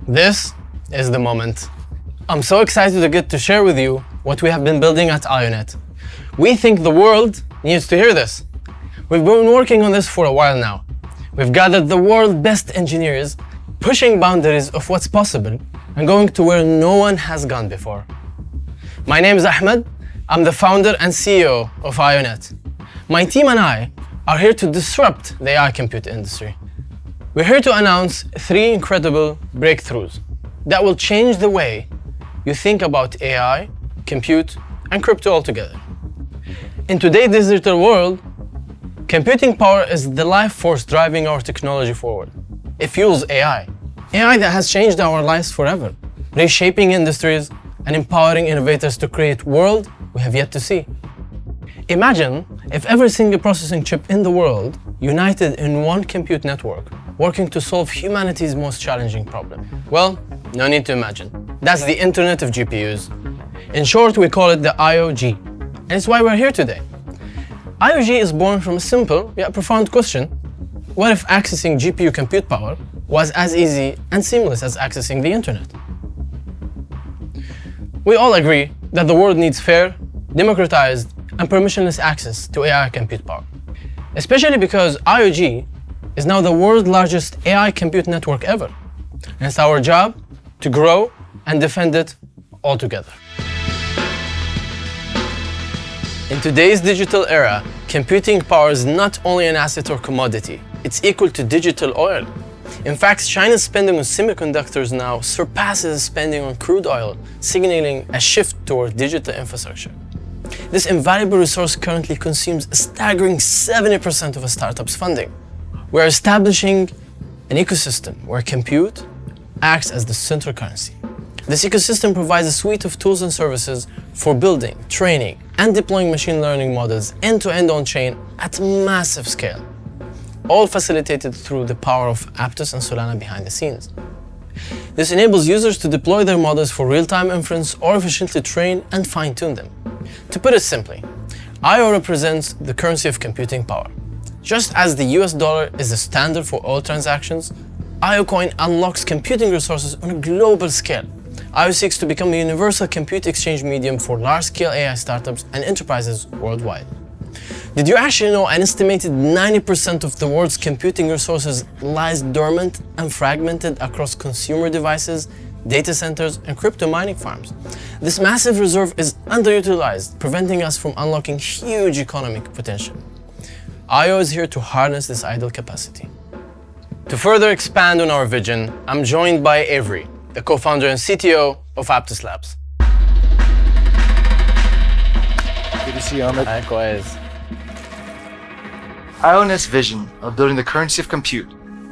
This is the moment. I'm so excited to get to share with you what we have been building at IONET. We think the world needs to hear this. We've been working on this for a while now. We've gathered the world's best engineers, pushing boundaries of what's possible and going to where no one has gone before. My name is Ahmed. I'm the founder and CEO of IONET. My team and I are here to disrupt the AI compute industry. We're here to announce 3 incredible breakthroughs that will change the way you think about AI, compute, and crypto altogether. In today's digital world, computing power is the life force driving our technology forward. It fuels AI that has changed our lives forever, reshaping industries and empowering innovators to create a world we have yet to see. Imagine if every single processing chip in the world united in one compute network, working to solve humanity's most challenging problem. Well, no need to imagine. That's the Internet of GPUs. In short, we call it the IOG. And it's why we're here today. IOG is born from a simple yet profound question. What if accessing GPU compute power was as easy and seamless as accessing the Internet? We all agree that the world needs fair, democratized, and permissionless access to AI compute power. Especially because IOG is now the world's largest AI compute network ever. And it's our job to grow and defend it all together. In today's digital era, computing power is not only an asset or commodity, it's equal to digital oil. In fact, China's spending on semiconductors now surpasses spending on crude oil, signaling a shift toward digital infrastructure. This invaluable resource currently consumes a staggering 70% of a startup's funding. We're establishing an ecosystem where compute acts as the central currency. This ecosystem provides a suite of tools and services for building, training, and deploying machine learning models end-to-end on-chain at massive scale, all facilitated through the power of Aptos and Solana behind the scenes. This enables users to deploy their models for real-time inference or efficiently train and fine-tune them. To put it simply, IO represents the currency of computing power. Just as the US dollar is the standard for all transactions, IO coin unlocks computing resources on a global scale. IO seeks to become a universal compute exchange medium for large-scale AI startups and enterprises worldwide. Did you actually know an estimated 90% of the world's computing resources lies dormant and fragmented across consumer devices, data centers, and crypto mining farms? This massive reserve is underutilized, preventing us from unlocking huge economic potential. IO is here to harness this idle capacity. To further expand on our vision, I'm joined by Avery, the co-founder and CTO of Aptos Labs. Good to see you, Ahmed. Likewise. IONET's vision of building the currency of compute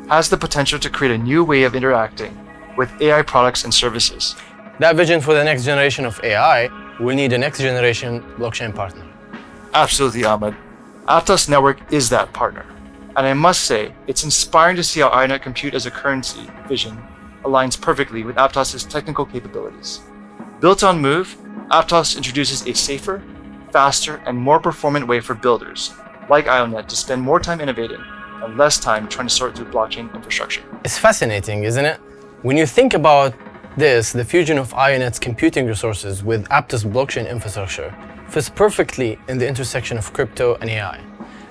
has the potential to create a new way of interacting with AI products and services. That vision for the next generation of AI will need a next generation blockchain partner. Absolutely, Ahmed. Aptos Network is that partner. And I must say, it's inspiring to see how IONET compute as a currency vision aligns perfectly with Aptos' technical capabilities. Built on Move, Aptos introduces a safer, faster, and more performant way for builders like IONET to spend more time innovating and less time trying to sort through blockchain infrastructure. It's fascinating, isn't it? When you think about this, the fusion of IONET's computing resources with Aptos' blockchain infrastructure fits perfectly in the intersection of crypto and AI.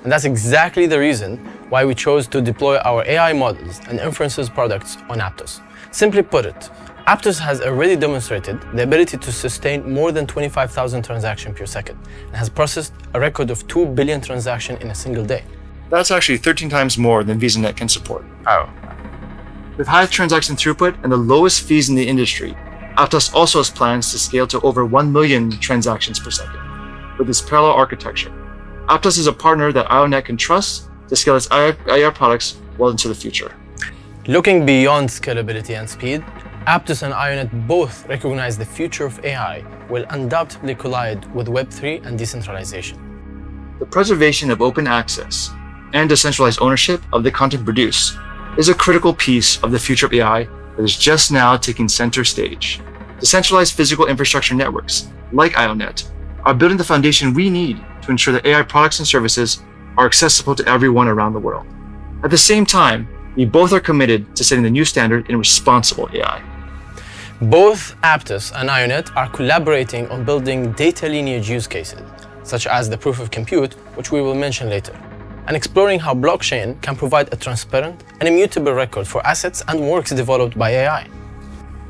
And that's exactly the reason why we chose to deploy our AI models and inferences products on Aptos. Simply put it, Aptos has already demonstrated the ability to sustain more than 25,000 transactions per second and has processed a record of 2 billion transactions in a single day. That's actually 13 times more than VisaNet can support. Oh. With high transaction throughput and the lowest fees in the industry, Aptos also has plans to scale to over 1 million transactions per second with this parallel architecture. Aptos is a partner that IONET can trust to scale its AI products well into the future. Looking beyond scalability and speed, Aptos and IONET both recognize the future of AI will undoubtedly collide with Web3 and decentralization. The preservation of open access and decentralized ownership of the content produced is a critical piece of the future of AI that is just now taking center stage. Decentralized physical infrastructure networks, like IONET, are building the foundation we need to ensure that AI products and services are accessible to everyone around the world. At the same time, we both are committed to setting the new standard in responsible AI. Both Aptos and IONET are collaborating on building data lineage use cases, such as the proof of compute, which we will mention later, and exploring how blockchain can provide a transparent and immutable record for assets and works developed by AI.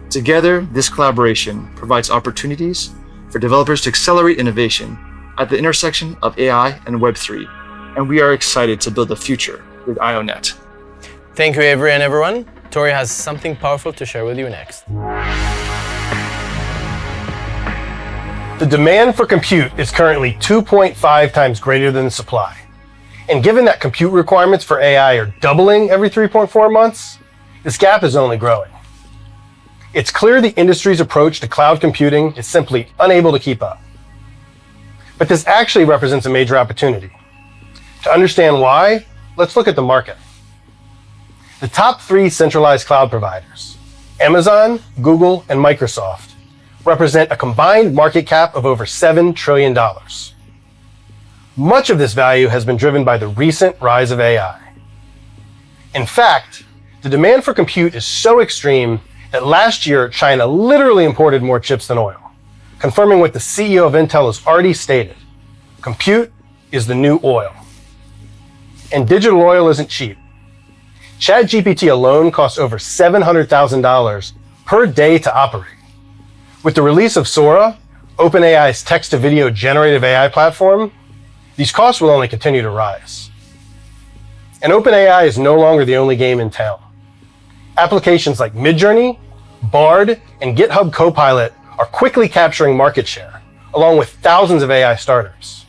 Together, this collaboration provides opportunities for developers to accelerate innovation at the intersection of AI and Web3, and we are excited to build the future with IONET. Thank you, Avery and everyone. Tori has something powerful to share with you next. The demand for compute is currently 2.5 times greater than the supply. And given that compute requirements for AI are doubling every 3.4 months, this gap is only growing. It's clear the industry's approach to cloud computing is simply unable to keep up. But this actually represents a major opportunity. To understand why, let's look at the market. The top 3 centralized cloud providers, Amazon, Google, and Microsoft, represent a combined market cap of over $7 trillion. Much of this value has been driven by the recent rise of AI. In fact, the demand for compute is so extreme that last year, China literally imported more chips than oil, confirming what the CEO of Intel has already stated: compute is the new oil. And digital oil isn't cheap. ChatGPT alone costs over $700,000 per day to operate. With the release of Sora, OpenAI's text-to-video generative AI platform, these costs will only continue to rise. And OpenAI is no longer the only game in town. Applications like Midjourney, Bard, and GitHub Copilot are quickly capturing market share, along with thousands of AI startups.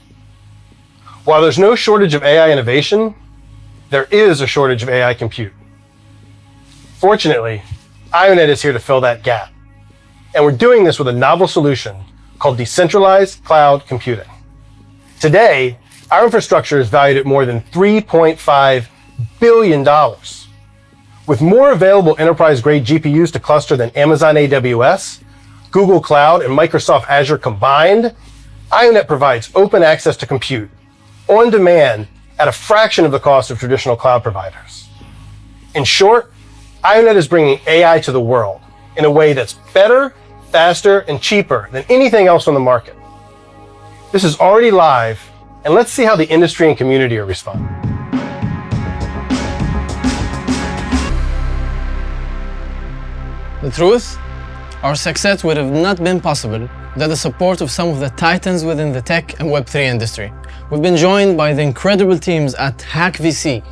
While there's no shortage of AI innovation, there is a shortage of AI compute. Fortunately, IONET is here to fill that gap. And we're doing this with a novel solution called decentralized cloud computing. Today, our infrastructure is valued at more than $3.5 billion. With more available enterprise-grade GPUs to cluster than Amazon AWS, Google Cloud, and Microsoft Azure combined, IONET provides open access to compute on demand at a fraction of the cost of traditional cloud providers. In short, IONET is bringing AI to the world in a way that's better, faster, and cheaper than anything else on the market. This is already live, and let's see how the industry and community are responding. The truth? Our success would have not been possible without the support of some of the titans within the tech and Web3 industry. We've been joined by the incredible teams at Hack VC,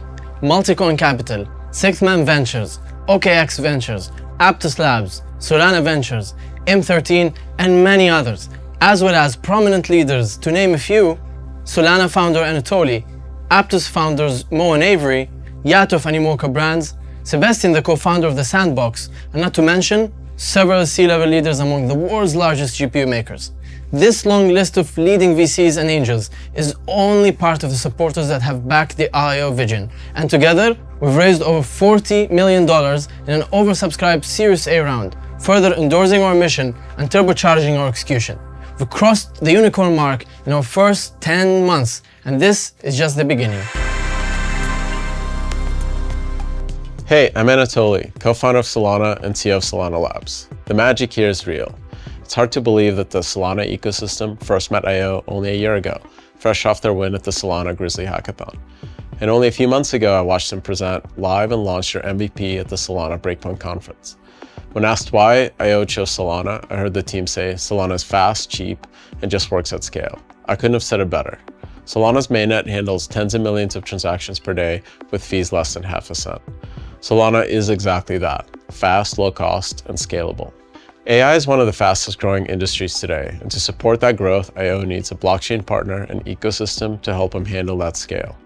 Multicoin Capital, Sixth Man Ventures, OKX Ventures, Aptos Labs, Solana Ventures, M13, and many others, as well as prominent leaders, to name a few: Solana founder Anatoly, Aptos founders Mo and Avery, Yatov and Imoca Brands, Sebastian, the co-founder of The Sandbox, and not to mention several C-level leaders among the world's largest GPU makers. This long list of leading VCs and angels is only part of the supporters that have backed the IO vision, and together we've raised over $40 million in an oversubscribed Series A round, further endorsing our mission and turbocharging our execution. We've crossed the unicorn mark in our first 10 months, and this is just the beginning. Hey, I'm Anatoly, co-founder of Solana and CEO of Solana Labs. The magic here is real. It's hard to believe that the Solana ecosystem first met IO only a year ago, fresh off their win at the Solana Grizzly Hackathon. And only a few months ago, I watched them present live and launch their MVP at the Solana Breakpoint conference. When asked why IO chose Solana, I heard the team say Solana is fast, cheap, and just works at scale. I couldn't have said it better. Solana's mainnet handles tens of millions of transactions per day with fees less than half a cent. Solana is exactly that: fast, low cost, and scalable. AI is one of the fastest growing industries today, and to support that growth, IO needs a blockchain partner and ecosystem to help them handle that scale.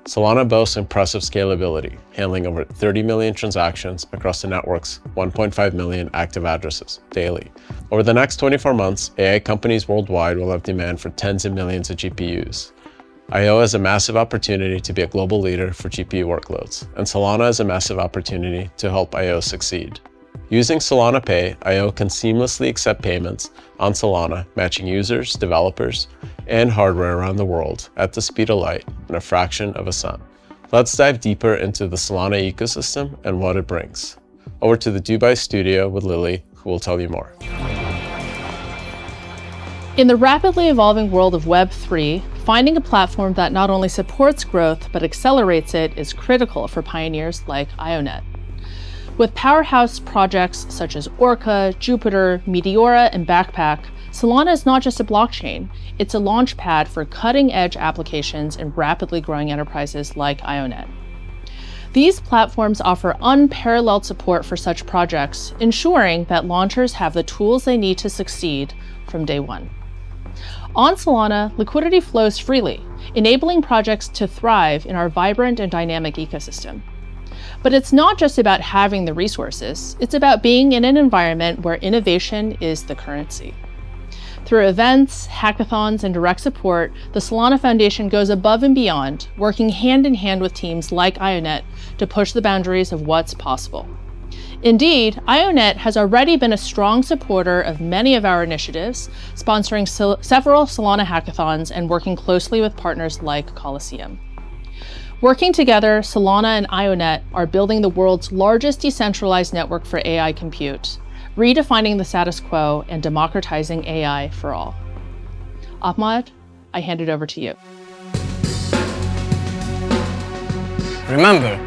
Solana boasts impressive scalability, handling over 30 million transactions across the network's 1.5 million active addresses daily. Over the next 24 months, AI companies worldwide will have demand for tens of millions of GPUs. IO has a massive opportunity to be a global leader for GPU workloads, and Solana has a massive opportunity to help IO succeed. Using Solana Pay, IO can seamlessly accept payments on Solana, matching users, developers, and hardware around the world at the speed of light in a fraction of a cent. Let's dive deeper into the Solana ecosystem and what it brings. Over to the Dubai studio with Lily, who will tell you more. In the rapidly evolving world of Web3, finding a platform that not only supports growth but accelerates it is critical for pioneers like IONET. With powerhouse projects such as Orca, Jupiter, Meteora, and Backpack, Solana is not just a blockchain, it's a launchpad for cutting-edge applications in rapidly growing enterprises like IONET. These platforms offer unparalleled support for such projects, ensuring that launchers have the tools they need to succeed from day one. On Solana, liquidity flows freely, enabling projects to thrive in our vibrant and dynamic ecosystem. But it's not just about having the resources, it's about being in an environment where innovation is the currency. Through events, hackathons, and direct support, the Solana Foundation goes above and beyond, working hand in hand with teams like IONET to push the boundaries of what's possible. Indeed, IONET has already been a strong supporter of many of our initiatives, sponsoring several Solana hackathons and working closely with partners like Coliseum. Working together, Solana and IONET are building the world's largest decentralized network for AI compute, redefining the status quo and democratizing AI for all. Ahmad, I hand it over to you. Remember,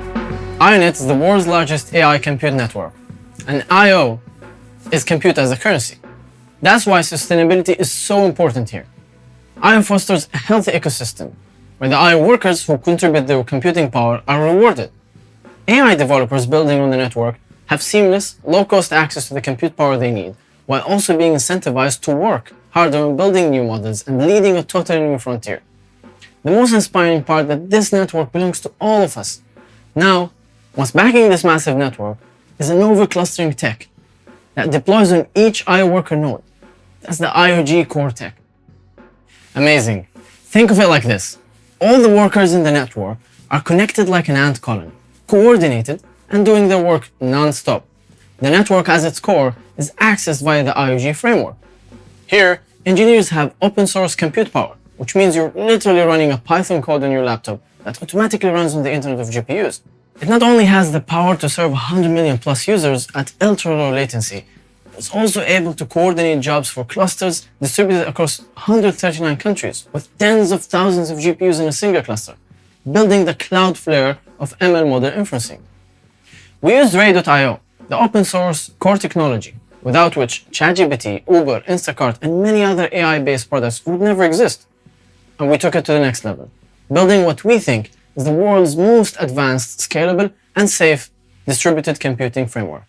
IONET is the world's largest AI compute network, and IO is compute as a currency. That's why sustainability is so important here. IO fosters a healthy ecosystem, where the IO workers who contribute their computing power are rewarded. AI developers building on the network have seamless, low-cost access to the compute power they need, while also being incentivized to work harder on building new models and leading a totally new frontier. The most inspiring part is that this network belongs to all of us. Now, what's backing this massive network is an over-clustering tech that deploys on each IO worker node. That's the IOG core tech. Amazing. Think of it like this. All the workers in the network are connected like an ant colony, coordinated and doing their work non-stop. The network at its core is accessed via the IOG framework. Here, engineers have open source compute power, which means you're literally running a Python code on your laptop that automatically runs on the internet of GPUs. It not only has the power to serve 100 million plus users at ultra-low latency, it's also able to coordinate jobs for clusters distributed across 139 countries with tens of thousands of GPUs in a single cluster, building the Cloudflare of ML model inferencing. We use Ray.io, the open source core technology, without which ChatGPT, Uber, Instacart, and many other AI-based products would never exist. And we took it to the next level, building what we think is the world's most advanced, scalable, and safe distributed computing framework.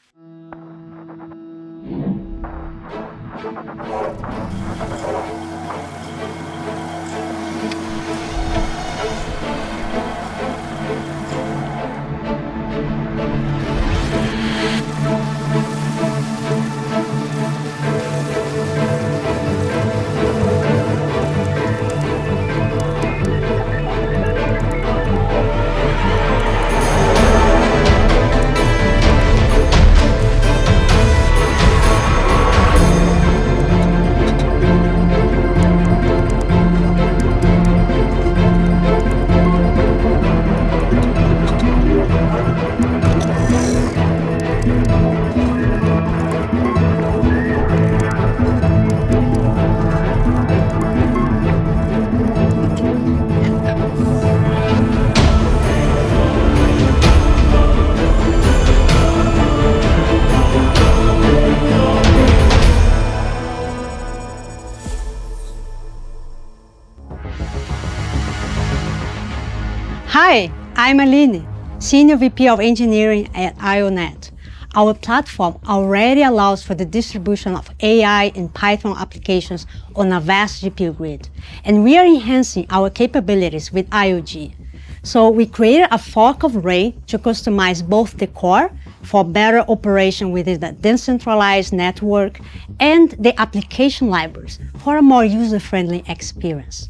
Hi, I'm Aline, Senior VP of Engineering at IONET. Our platform already allows for the distribution of AI and Python applications on a vast GPU grid, and we are enhancing our capabilities with IOG. So we created a fork of Ray to customize both the core for better operation within the decentralized network and the application libraries for a more user-friendly experience.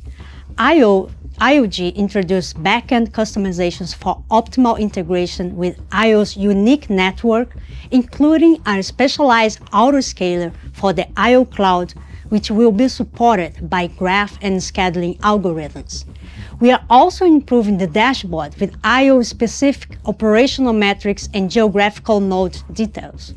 IOG introduced backend customizations for optimal integration with IO's unique network, including a specialized autoscaler for the IO cloud, which will be supported by graph and scheduling algorithms. We are also improving the dashboard with IO-specific operational metrics and geographical node details.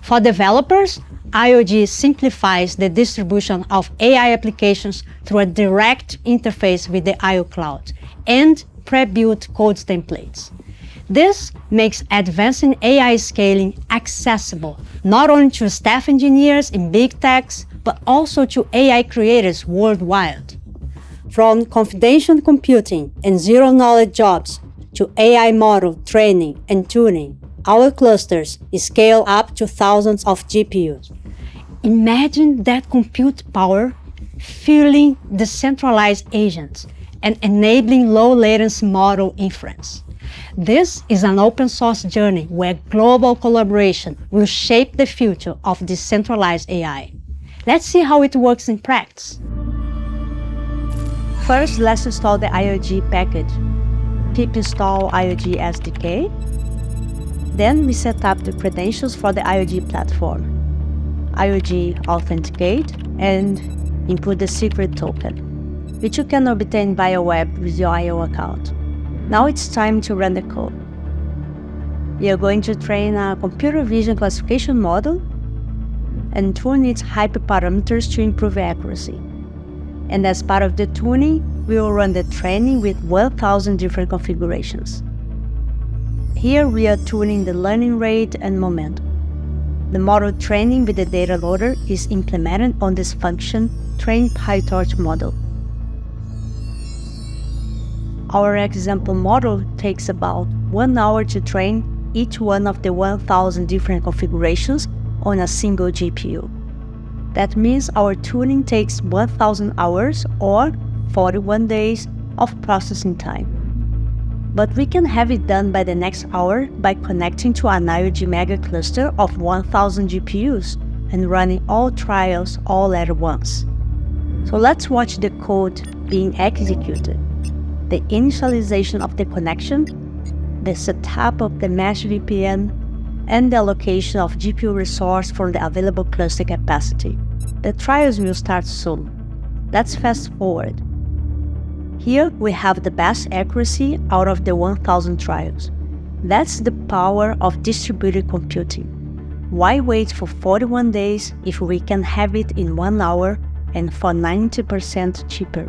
For developers, IOG simplifies the distribution of AI applications through a direct interface with the IO Cloud and pre-built code templates. This makes advancing AI scaling accessible not only to staff engineers in big techs, but also to AI creators worldwide. From confidential computing and zero-knowledge jobs to AI model training and tuning, our clusters scale up to thousands of GPUs. Imagine that compute power fueling decentralized agents and enabling low-latency model inference. This is an open source journey where global collaboration will shape the future of decentralized AI. Let's see how it works in practice. First, let's install the IOG package. Pip install IOG SDK. Then we set up the credentials for the IOG platform. IOG authenticate and input the secret token, which you can obtain via web with your IO account. Now it's time to run the code. We are going to train a computer vision classification model and tune its hyperparameters to improve accuracy. And as part of the tuning, we will run the training with 1,000 different configurations. Here we are tuning the learning rate and momentum. The model training with the data loader is implemented on this function, train PyTorch model. Our example model takes about 1 hour to train each one of the 1,000 different configurations on a single GPU. That means our tuning takes 1,000 hours or 41 days of processing time. But we can have it done by the next hour by connecting to an IOG mega cluster of 1,000 GPUs and running all trials all at once. So let's watch the code being executed. The initialization of the connection, the setup of the mesh VPN, and the allocation of GPU resource from the available cluster capacity. The trials will start soon. Let's fast forward. Here we have the best accuracy out of the 1,000 trials. That's the power of distributed computing. Why wait for 41 days if we can have it in 1 hour and for 90% cheaper?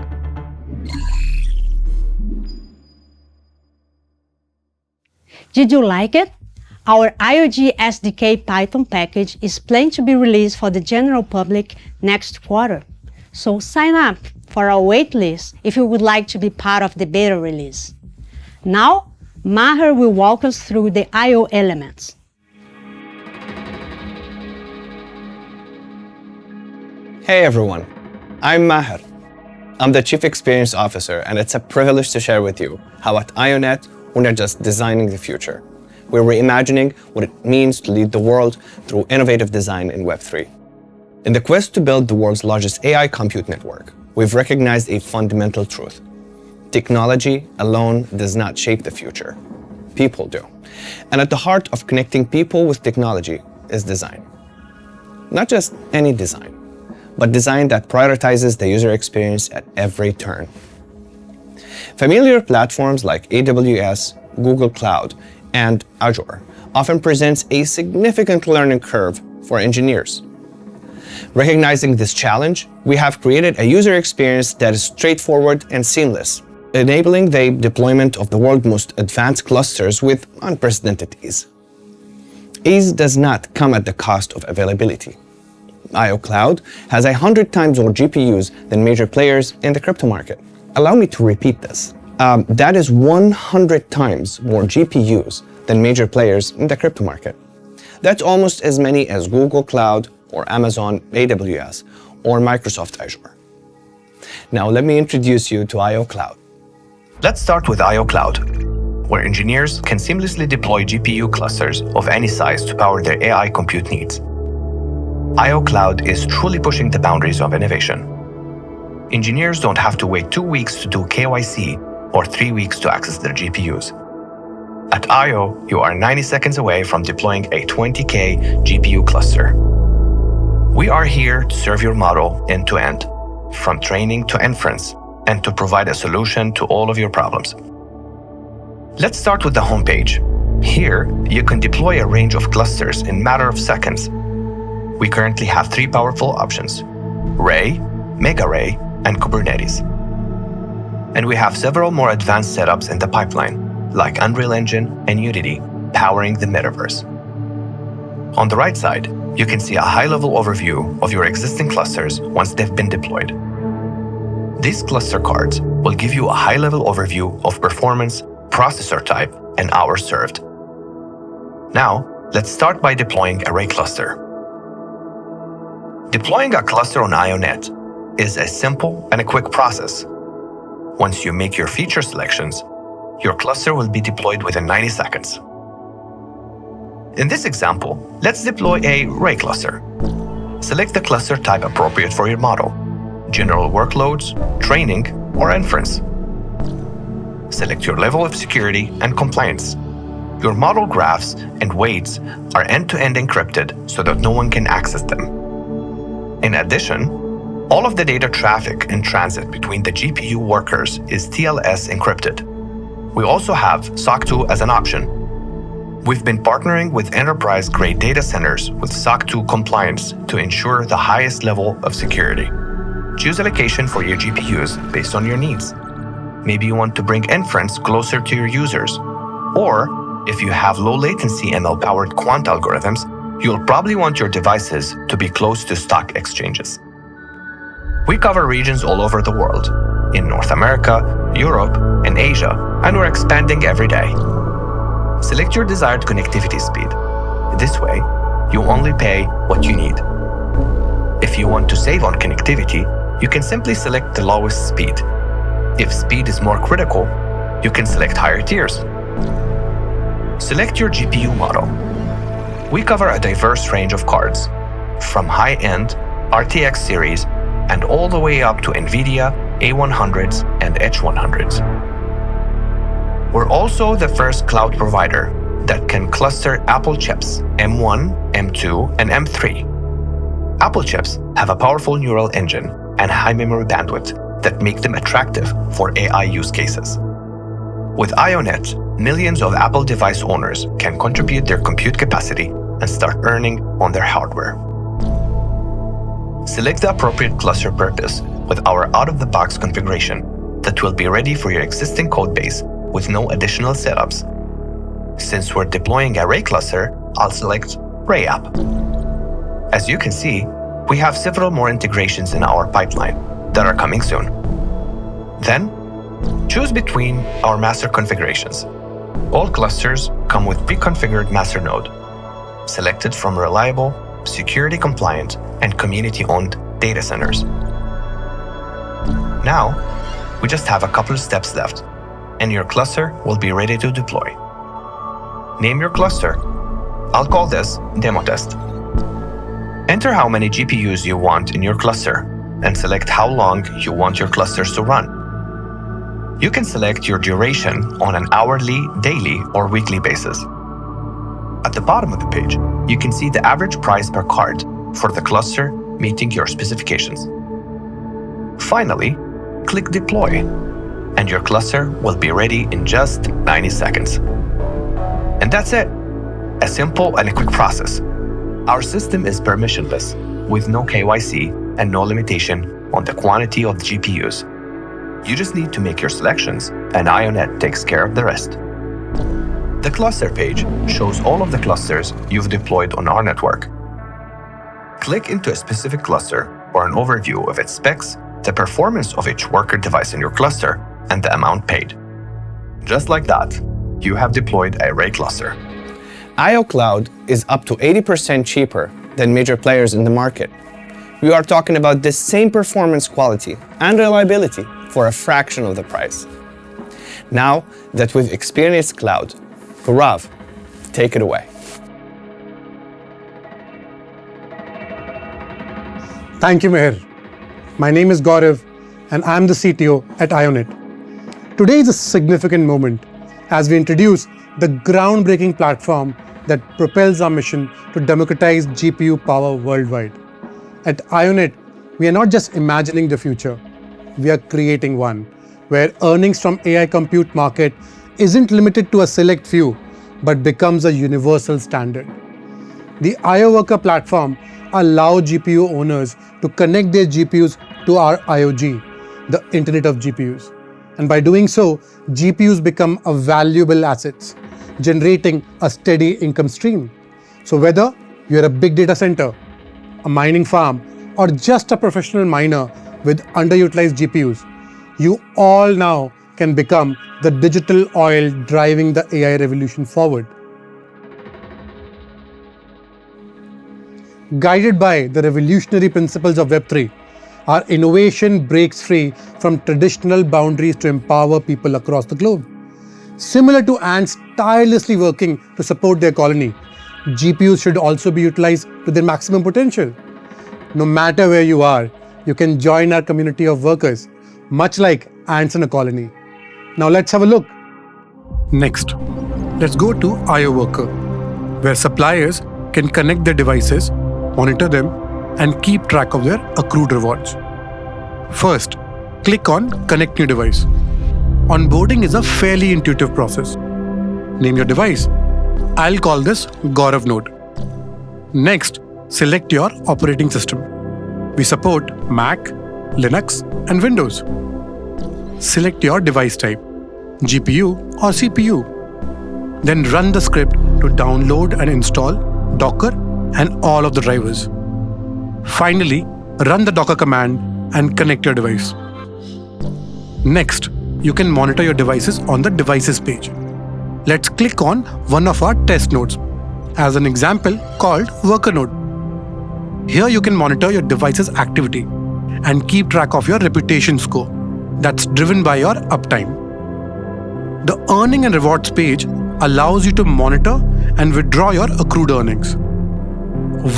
Did you like it? Our IOG SDK Python package is planned to be released for the general public next quarter. So sign up for our waitlist if you would like to be part of the beta release. Now, Maher will walk us through the I/O elements. Hey everyone, I'm Maher. I'm the Chief Experience Officer, and it's a privilege to share with you how at IONET we're not just designing the future. We're reimagining what it means to lead the world through innovative design in Web3. In the quest to build the world's largest AI compute network, we've recognized a fundamental truth. Technology alone does not shape the future. People do. And at the heart of connecting people with technology is design. Not just any design, but design that prioritizes the user experience at every turn. Familiar platforms like AWS, Google Cloud, and Azure often presents a significant learning curve for engineers. Recognizing this challenge, we have created a user experience that is straightforward and seamless, enabling the deployment of the world's most advanced clusters with unprecedented ease. Ease does not come at the cost of availability. IO Cloud has 100 times more GPUs than major players in the crypto market. Allow me to repeat this. That is 100 times more GPUs than major players in the crypto market. That's almost as many as Google Cloud or Amazon AWS or Microsoft Azure. Now let me introduce you to IO Cloud. Let's start with IO Cloud, where engineers can seamlessly deploy GPU clusters of any size to power their AI compute needs. IO Cloud is truly pushing the boundaries of innovation. Engineers don't have to wait 2 weeks to do KYC or 3 weeks to access their GPUs. At IO, you are 90 seconds away from deploying a 20K GPU cluster. We are here to serve your model end-to-end, from training to inference, and to provide a solution to all of your problems. Let's start with the homepage. Here, you can deploy a range of clusters in a matter of seconds. we currently have 3 powerful options: Ray, MegaRay, and Kubernetes. And we have several more advanced setups in the pipeline, like Unreal Engine and Unity, powering the metaverse. On the right side, you can see a high-level overview of your existing clusters once they've been deployed. These cluster cards will give you a high-level overview of performance, processor type, and hours served. Now, let's start by deploying a Ray cluster. Deploying a cluster on IONET is a simple and a quick process. Once you make your feature selections, your cluster will be deployed within 90 seconds. In this example, let's deploy a Ray cluster. Select the cluster type appropriate for your model: general workloads, training, or inference. Select your level of security and compliance. Your model graphs and weights are end-to-end encrypted so that no one can access them. In addition, all of the data traffic in transit between the GPU workers is TLS encrypted. We also have SOC 2 as an option. We've been partnering with enterprise-grade data centers with SOC 2 compliance to ensure the highest level of security. Choose a location for your GPUs based on your needs. Maybe you want to bring inference closer to your users. Or, if you have low-latency ML-powered quant algorithms, you'll probably want your devices to be close to stock exchanges. We cover regions all over the world, in North America, Europe, and Asia, and we're expanding every day. Select your desired connectivity speed. This way, you only pay what you need. If you want to save on connectivity, you can simply select the lowest speed. If speed is more critical, you can select higher tiers. Select your GPU model. We cover a diverse range of cards, from high-end RTX series and all the way up to NVIDIA A100s and H100s. We're also the first cloud provider that can cluster Apple chips M1, M2, and M3. Apple chips have a powerful neural engine and high memory bandwidth that make them attractive for AI use cases. With IONET, millions of Apple device owners can contribute their compute capacity and start earning on their hardware. Select the appropriate cluster purpose with our out-of-the-box configuration that will be ready for your existing codebase with no additional setups. Since we're deploying a Ray cluster, I'll select Ray app. As you can see, we have several more integrations in our pipeline that are coming soon. Then, choose between our master configurations. All clusters come with pre-configured master node, selected from reliable, security-compliant, and community-owned data centers. Now, we just have a couple of steps left, and your cluster will be ready to deploy. Name your cluster. I'll call this Demo Test. Enter how many GPUs you want in your cluster, and select how long you want your clusters to run. You can select your duration on an hourly, daily, or weekly basis. At the bottom of the page, you can see the average price per card for the cluster meeting your specifications. Finally, click Deploy, and your cluster will be ready in just 90 seconds. And that's it. A simple and a quick process. Our system is permissionless, with no KYC and no limitation on the quantity of the GPUs. You just need to make your selections, and IONET takes care of the rest. The cluster page shows all of the clusters you've deployed on our network. Click into a specific cluster for an overview of its specs, the performance of each worker device in your cluster, and the amount paid. Just like that, you have deployed a Ray cluster. IO Cloud is up to 80% cheaper than major players in the market. We are talking about the same performance quality and reliability for a fraction of the price. Now that we've experienced cloud, Gaurav, take it away. Thank you, Meher. My name is Gaurav, and I'm the CTO at IONET. Today is a significant moment as we introduce the groundbreaking platform that propels our mission to democratize GPU power worldwide. At IONET, we are not just imagining the future, we are creating one where earnings from AI compute market isn't limited to a select few, but becomes a universal standard. The IO Worker platform allow GPU owners to connect their GPUs to our IoG, the Internet of GPUs. And by doing so, GPUs become a valuable asset, generating a steady income stream. So whether you're a big data center, a mining farm, or just a professional miner with underutilized GPUs, you all now can become the digital oil driving the AI revolution forward. Guided by the revolutionary principles of Web3, our innovation breaks free from traditional boundaries to empower people across the globe. Similar to ants tirelessly working to support their colony, GPUs should also be utilized to their maximum potential. No matter where you are, you can join our community of workers, much like ants in a colony. Now let's have a look. Next, let's go to IO Worker, where suppliers can connect their devices, monitor them, and keep track of their accrued rewards. First, click on Connect New Device. Onboarding is a fairly intuitive process. Name your device. I'll call this Gaurav Node. Next, select your operating system. We support Mac, Linux, and Windows. Select your device type, GPU or CPU. Then run the script to download and install Docker and all of the drivers. Finally, run the Docker command and connect your device. Next, you can monitor your devices on the Devices page. Let's click on one of our test nodes, as an example called Worker Node. Here you can monitor your device's activity and keep track of your reputation score that's driven by your uptime. The Earning and Rewards page allows you to monitor and withdraw your accrued earnings.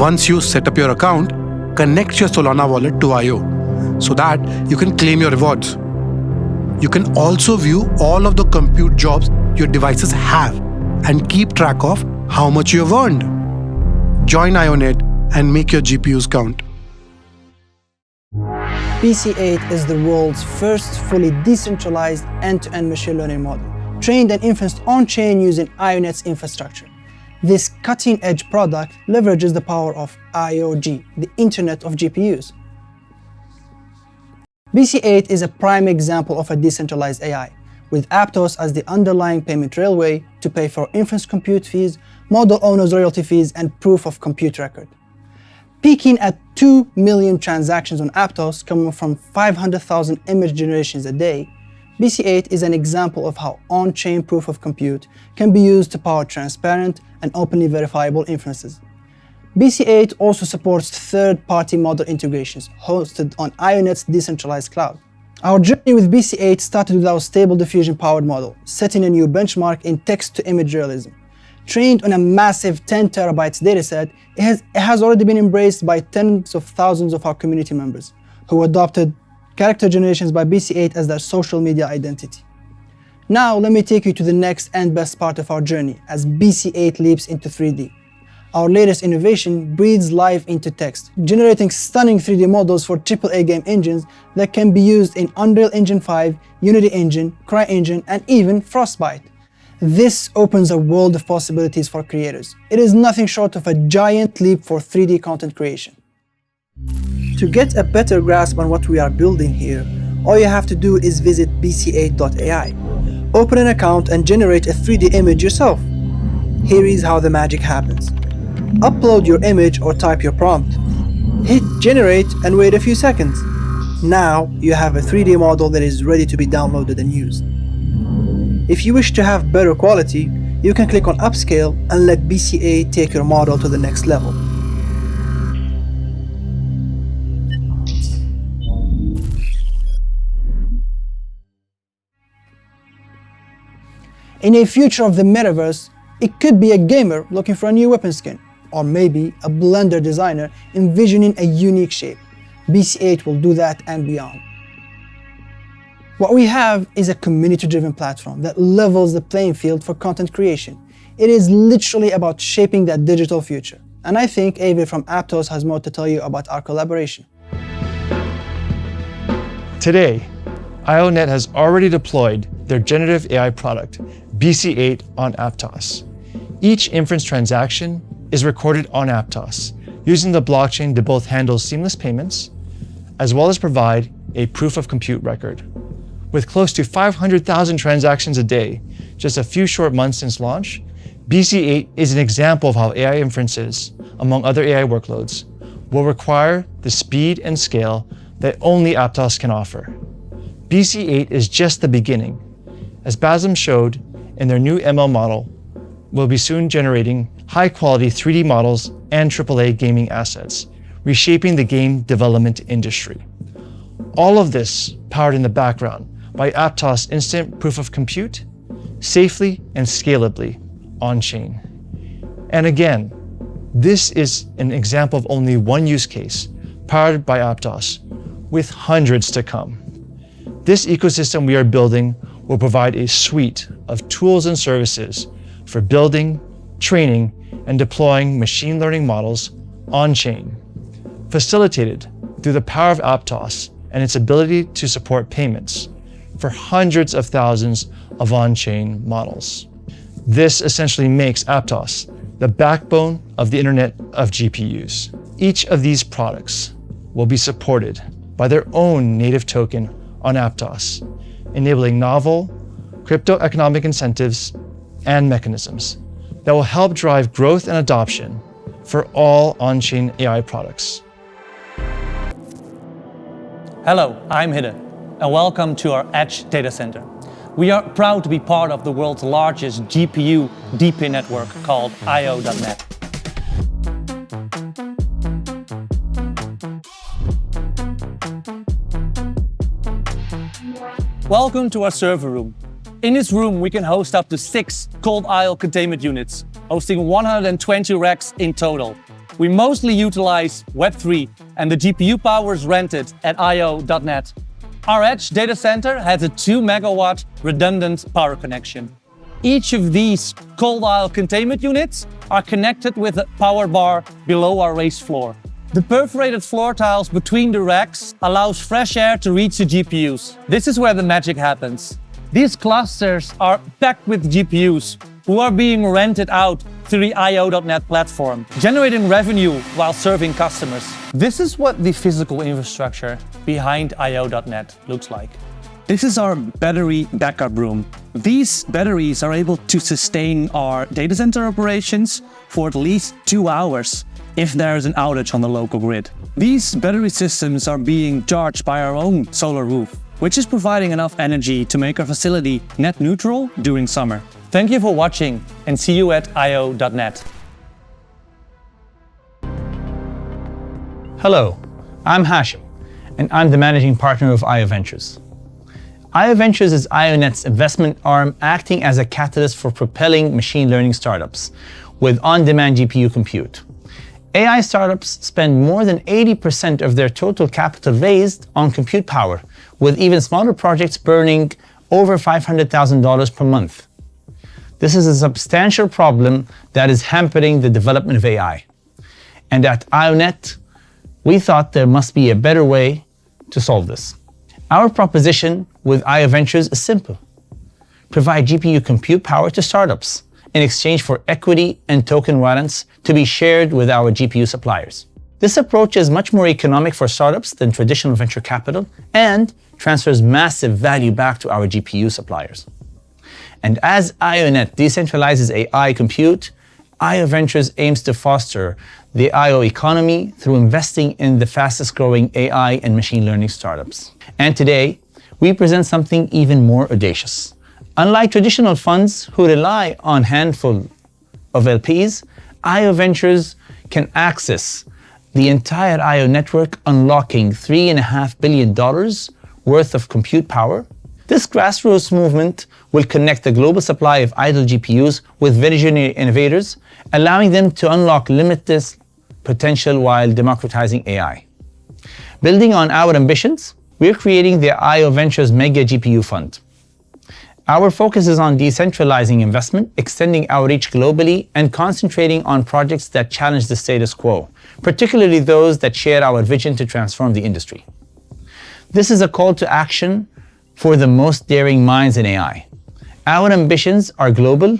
Once you set up your account, connect your Solana wallet to IO so that you can claim your rewards. You can also view all of the compute jobs your devices have and keep track of how much you have earned. Join IONET and make your GPUs count. BC8 is the world's first fully decentralized end-to-end machine learning model, trained and inferenced on-chain using IONET's infrastructure. This cutting-edge product leverages the power of IoG, the Internet of GPUs. BC8 is a prime example of a decentralized AI, with Aptos as the underlying payment railway to pay for inference compute fees, model owners' royalty fees, and proof of compute record. Peaking at 2 million transactions on Aptos, coming from 500,000 image generations a day, BC8 is an example of how on-chain proof of compute can be used to power transparent and openly verifiable inferences. BC8 also supports third-party model integrations hosted on IONET's decentralized cloud. Our journey with BC8 started with our Stable Diffusion-powered model, setting a new benchmark in text-to-image realism. Trained on a massive 10 terabytes dataset, it has already been embraced by tens of thousands of our community members, who adopted character generations by BC8 as their social media identity. Now let me take you to the next and best part of our journey as BC8 leaps into 3D. Our latest innovation breathes life into text, generating stunning 3D models for AAA game engines that can be used in Unreal Engine 5, Unity Engine, CryEngine, and even Frostbite. This opens a world of possibilities for creators. It is nothing short of a giant leap for 3D content creation. To get a better grasp on what we are building here, all you have to do is visit bc8.ai. Open an account and generate a 3D image yourself. Here is how the magic happens. Upload your image or type your prompt. Hit generate and wait a few seconds. Now you have a 3D model that is ready to be downloaded and used. If you wish to have better quality, you can click on Upscale and let BC8 take your model to the next level. In a future of the metaverse, it could be a gamer looking for a new weapon skin, or maybe a Blender designer envisioning a unique shape. BC8 will do that and beyond. What we have is a community-driven platform that levels the playing field for content creation. It is literally about shaping that digital future. And I think Avi from Aptos has more to tell you about our collaboration. Today, IONET has already deployed their generative AI product, BC8, on Aptos. Each inference transaction is recorded on Aptos using the blockchain to both handle seamless payments, as well as provide a proof of compute record. With close to 500,000 transactions a day, just a few short months since launch, BC8 is an example of how AI inferences, among other AI workloads, will require the speed and scale that only Aptos can offer. BC8 is just the beginning. As Basim showed in their new ML model, we'll be soon generating high-quality 3D models and AAA gaming assets, reshaping the game development industry. All of this powered in the background by Aptos Instant Proof of Compute, safely and scalably on-chain. And again, this is an example of only one use case powered by Aptos, with hundreds to come. This ecosystem we are building will provide a suite of tools and services for building, training, and deploying machine learning models on-chain, facilitated through the power of Aptos and its ability to support payments for hundreds of thousands of on-chain models. This essentially makes Aptos the backbone of the Internet of GPUs. Each of these products will be supported by their own native token on Aptos, enabling novel crypto economic incentives and mechanisms that will help drive growth and adoption for all on-chain AI products. Hello, I'm Hidde, and welcome to our Edge data center. We are proud to be part of the world's largest GPU DP network called IO.net. Welcome to our server room. In this room, we can host up to 6 cold IO containment units, hosting 120 racks in total. We mostly utilize Web3, and the GPU power is rented at IO.net. Our Edge data center has a 2 megawatt redundant power connection. Each of these cold IO containment units are connected with a power bar below our raised floor. The perforated floor tiles between the racks allows fresh air to reach the GPUs. This is where the magic happens. These clusters are packed with GPUs who are being rented out through the IO.net platform, generating revenue while serving customers. This is what the physical infrastructure behind IO.net looks like. This is our battery backup room. These batteries are able to sustain our data center operations for at least 2 hours if there is an outage on the local grid. These battery systems are being charged by our own solar roof, which is providing enough energy to make our facility net neutral during summer. Thank you for watching, and see you at IO.net. Hello, I'm Hashim, and I'm the managing partner of IO Ventures. IO Ventures is IONet's investment arm acting as a catalyst for propelling machine learning startups with on-demand GPU compute. AI startups spend more than 80% of their total capital raised on compute power, with even smaller projects burning over $500,000 per month. This is a substantial problem that is hampering the development of AI. And at IONet, we thought there must be a better way to solve this. Our proposition with IO Ventures is simple. Provide GPU compute power to startups in exchange for equity and token warrants to be shared with our GPU suppliers. This approach is much more economic for startups than traditional venture capital and transfers massive value back to our GPU suppliers. And as IONet decentralizes AI compute, IO Ventures aims to foster the IO economy through investing in the fastest growing AI and machine learning startups. And today, we present something even more audacious. Unlike traditional funds who rely on a handful of LPs, IO Ventures can access the entire IO network, unlocking $3.5 billion worth of compute power. This grassroots movement will connect the global supply of idle GPUs with visionary innovators, allowing them to unlock limitless potential while democratizing AI. Building on our ambitions, we're creating the IO Ventures Mega GPU Fund. Our focus is on decentralizing investment, extending our reach globally, and concentrating on projects that challenge the status quo, particularly those that share our vision to transform the industry. This is a call to action for the most daring minds in AI. Our ambitions are global,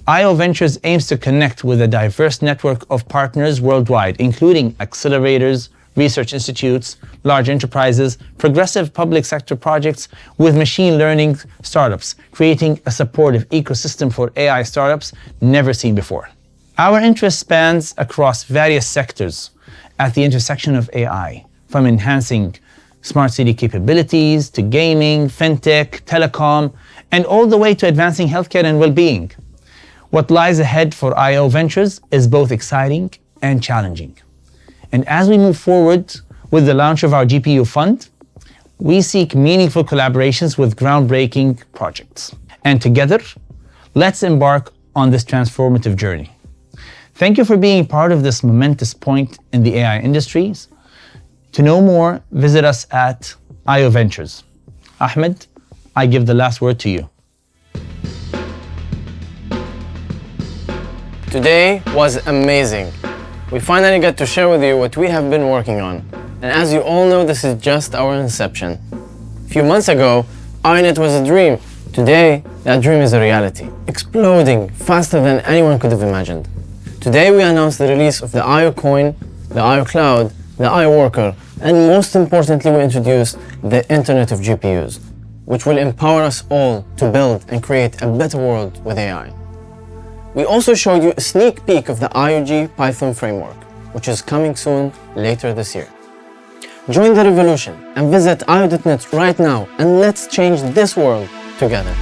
IO Ventures aims to connect with a diverse network of partners worldwide, including accelerators, research institutes, large enterprises, progressive public sector projects with machine learning startups, creating a supportive ecosystem for AI startups never seen before. Our interest spans across various sectors at the intersection of AI, from enhancing smart city capabilities to gaming, fintech, telecom, and all the way to advancing healthcare and well-being. What lies ahead for IO Ventures is both exciting and challenging. And as we move forward with the launch of our GPU fund, we seek meaningful collaborations with groundbreaking projects. And together, let's embark on this transformative journey. Thank you for being part of this momentous point in the AI industries. To know more, visit us at IO Ventures. Ahmed, I give the last word to you. Today was amazing. We finally got to share with you what we have been working on. And as you all know, this is just our inception. A few months ago, IONET was a dream. Today, that dream is a reality, exploding faster than anyone could have imagined. Today, we announced the release of the IO Coin, the IO Cloud, the IO Worker, and most importantly, we introduced the Internet of GPUs, which will empower us all to build and create a better world with AI. We also showed you a sneak peek of the IOG Python framework, which is coming soon later this year. Join the revolution and visit io.net right now, and let's change this world together.